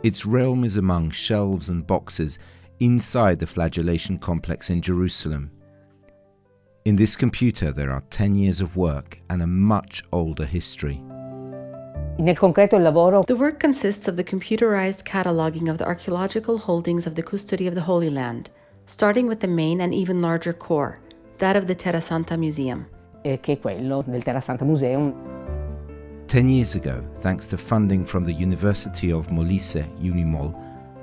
Its realm is among shelves and boxes inside the flagellation complex in Jerusalem. In this computer there are 10 years of work and a much older history. The work consists of the computerized cataloging of the archaeological holdings of the Custody of the Holy Land, starting with the main and even larger core, that of the Terra Santa Museum. 10 years ago, thanks to funding from the University of Molise, Unimol,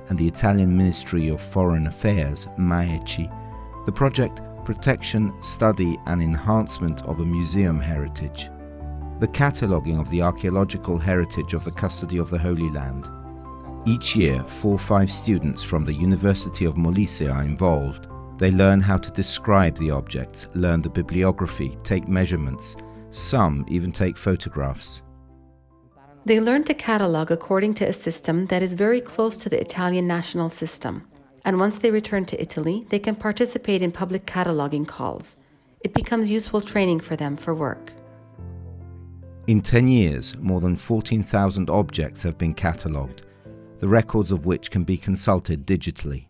and the Italian Ministry of Foreign Affairs, Maeci, the project Protection, Study and Enhancement of a Museum Heritage, the cataloguing of the archaeological heritage of the Custody of the Holy Land. Each year, 4 or 5 students from the University of Molise are involved. They learn how to describe the objects, learn the bibliography, take measurements. Some even take photographs. They learn to catalog according to a system that is very close to the Italian national system. And once they return to Italy, they can participate in public cataloging calls. It becomes useful training for them for work. In 10 years, more than 14,000 objects have been catalogued, the records of which can be consulted digitally.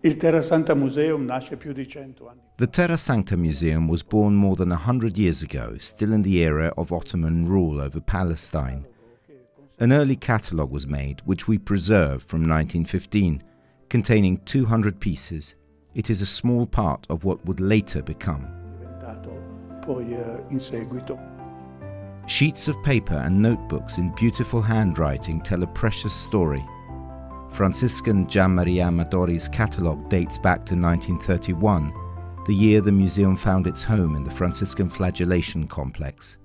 Il Terra Santa Museum nasce più di 100 anni. The Terra Sancta Museum was born more than 100 years ago, still in the era of Ottoman rule over Palestine. An early catalogue was made, which we preserve from 1915, containing 200 pieces. It is a small part of what would later become. Sheets of paper and notebooks in beautiful handwriting tell a precious story. Franciscan Gian Maria Amadori's catalogue dates back to 1931, the year the museum found its home in the Franciscan flagellation complex.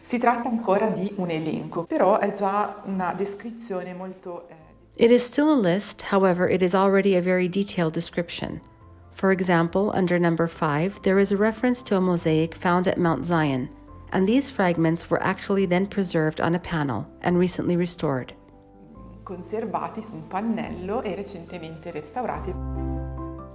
Si tratta ancora di un elenco, però è già una descrizione molto... It is still a list, however, it is already a very detailed description. For example, under number 5, there is a reference to a mosaic found at Mount Zion, and these fragments were actually then preserved on a panel and recently restored. Conservati su un pannello e recentemente restaurati.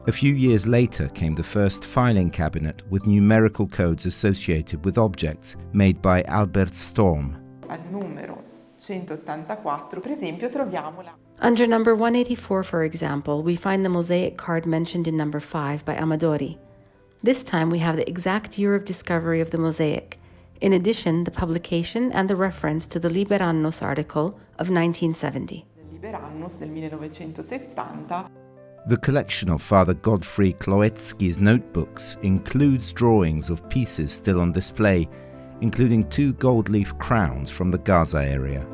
A few years later came the first filing cabinet with numerical codes associated with objects made by Albert Storm. Al numero 184, per esempio, troviamo la... Under number 184, for example, we find the mosaic card mentioned in number 5 by Amadori. This time we have the exact year of discovery of the mosaic. In addition, the publication and the reference to the Liber Annus article of 1970. Liber Annus del 1970. The collection of Father Godfrey Kloetsky's notebooks includes drawings of pieces still on display, including 2 gold leaf crowns from the Gaza area.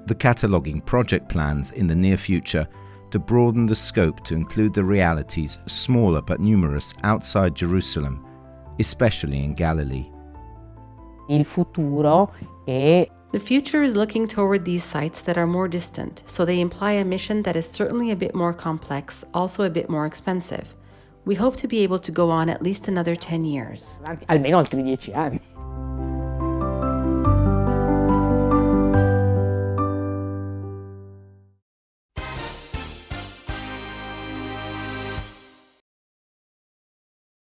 The cataloguing project plans in the near future to broaden the scope to include the realities, smaller but numerous, outside Jerusalem, especially in Galilee. The future is looking toward these sites that are more distant, so they imply a mission that is certainly a bit more complex, also a bit more expensive. We hope to be able to go on at least another 10 years. Almeno altri 10 anni.